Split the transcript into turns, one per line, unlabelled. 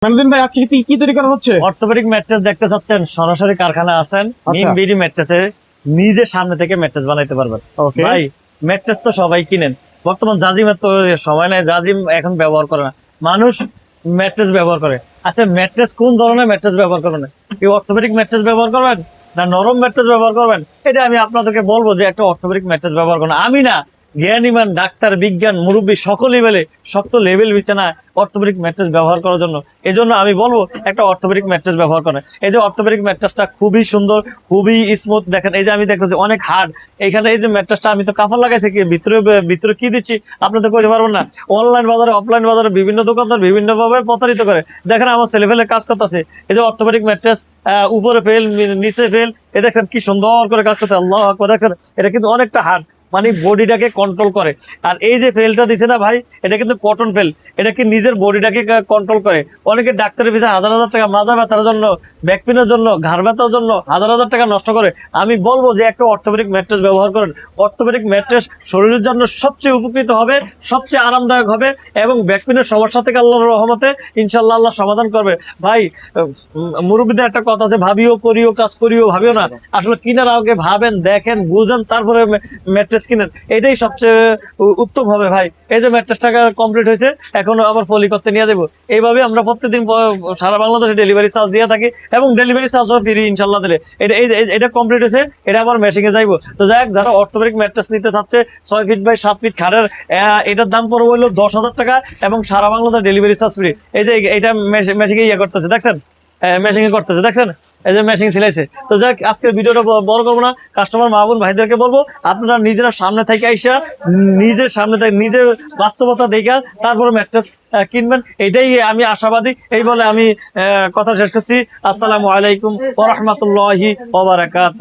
মানদিন ভাই, আজকে কি তৈরি করা হচ্ছে?
অর্থোপেডিক ম্যাট্রেস দেখতে চাচ্ছেন? সরাসরি কারখানা আসেন, নিম বিডি ম্যাট্রেসে নিজে সামনে থেকে ম্যাট্রেস বানাইতে পারবেন।
ওকে
ভাই, ম্যাট্রেস তো সবাই কিনেন, বর্তমান জাজিমের তো সময় নাই, জাজিম এখন ব্যবহার করে না, মানুষ ম্যাট্রেস ব্যবহার করে। আচ্ছা, ম্যাট্রেস কোন ধরনের ম্যাট্রেস ব্যবহার করবেন? কি অর্থোপেডিক ম্যাট্রেস ব্যবহার করবেন না নরম ম্যাট্রেস ব্যবহার করবেন? এটা আমি আপনাদেরকে বলবো যে একটা অর্থোপেডিক ম্যাট্রেস ব্যবহার করুন। আমি না, জ্ঞানীমান ডাক্তার, বিজ্ঞান, মুরব্বী সকলেই বলে শক্ত লেভেল বিছানায় অর্থোপেডিক ম্যাট্রেস ব্যবহার করার জন্য। এই জন্য আমি বলবো একটা অর্থোপেডিক ম্যাট্রেস ব্যবহার করেন। এই যে অর্থোপেডিক ম্যাট্রেসটা খুবই সুন্দর, খুবই স্মুথ। দেখেন, এই যে আমি দেখতেছি অনেক হার্ড। এখানে এই যে ম্যাট্রেসটা আমি তো কাপড় লাগাইছি, কি ভিতরে ভিতরে কি দিচ্ছি আপনাদের কইতে পারবেন না। অনলাইন বাজারে, অফলাইন বাজারে বিভিন্ন দোকানদার বিভিন্ন ভাবে প্রতারিত করে। দেখেন আমার ছেলে ফেলে কাজ করতেছে। এই যে অর্থোপেডিক ম্যাট্রেস, উপরে ফেল, নিচে ফেল, এ দেখছেন কি সুন্দর করে কাজ করতে। আল্লাহু আকবার। দেখছেন এটা কিন্তু অনেকটা হার্ড, মানে বডিটাকে কন্ট্রোল করে। আর এই যে ফেলটা দিছে না ভাই, এটা কিন্তু কটন ফেল, এটা কি নিজের বডিটাকে কন্ট্রোল করে। অনেকে ডাক্তারের পিছনে হাজার হাজার টাকা মাজা ব্যথার জন্য, ব্যাক পেনের জন্য, ঘাড় ব্যথার জন্য হাজার হাজার টাকা নষ্ট করে। আমি বলবো যে একটা অর্থোপেডিক ম্যাট্রেস ব্যবহার করেন। অর্থোপেডিক ম্যাট্রেস শরীরের জন্য সবচেয়ে উপকৃত হবে, সবচেয়ে আরামদায়ক হবে, এবং ব্যাক পেনের সমস্যা থেকে আল্লাহর রহমতে ইনশাল্লাহ আল্লাহ সমাধান করবে। ভাই, মুরব্বীদের একটা কথা আছে, ভাবিও করিও, কাজ করিও ভাবিও না। আসলে কিনার আগে ভাবেন, দেখেন, বুঝেন, তারপরে ম্যাট্রেস কিনেন, এটাই সবচেয়ে উত্তম হবে। ভাই, এই যে ম্যাট্রেসটা কমপ্লিট হয়েছে, এখন আবার ফলি করতে নিয়ে যাবো। এইভাবে আমরা প্রত্যেকদিন সারা বাংলাদেশে ডেলিভারি চার্জ দিয়ে থাকি, এবং ডেলিভারি চার্জও ফ্রি ইনশাল্লাহ দিলে। এটা কমপ্লিট হয়েছে, এটা আবার মেশিং এ যাইবো। তো যাই হোক, যারা অর্থোপেডিক ম্যাট্রেস নিতে চাচ্ছে 6 ফিট বাই 7 ফিট খাটের, এটার দাম পড়বে হলো 10,000 টাকা, এবং সারা বাংলাদেশ ডেলিভারি চার্জ ফ্রি। এই যে এটা মেশিং এ করতেছে, দেখছেন, মেশিং এ করতেছে, দেখছেন, এই যে মেশিন সিলাইছে। তো যাক, আজকের ভিডিওটা বড় করবো না, কাস্টমার মা বোন ভাইদেরকে বলবো আপনারা নিজেরা সামনে থেকে আইসা, নিজের সামনে থেকে নিজের বাস্তবতা দেখা তারপরে ম্যাট্রেস কিনবেন, এটাই আমি আশাবাদী। এই বলে আমি কথা শেষ করছি। আসসালামু আলাইকুম ওয়া রাহমাতুল্লাহি ওয়া বারাকাতুহু।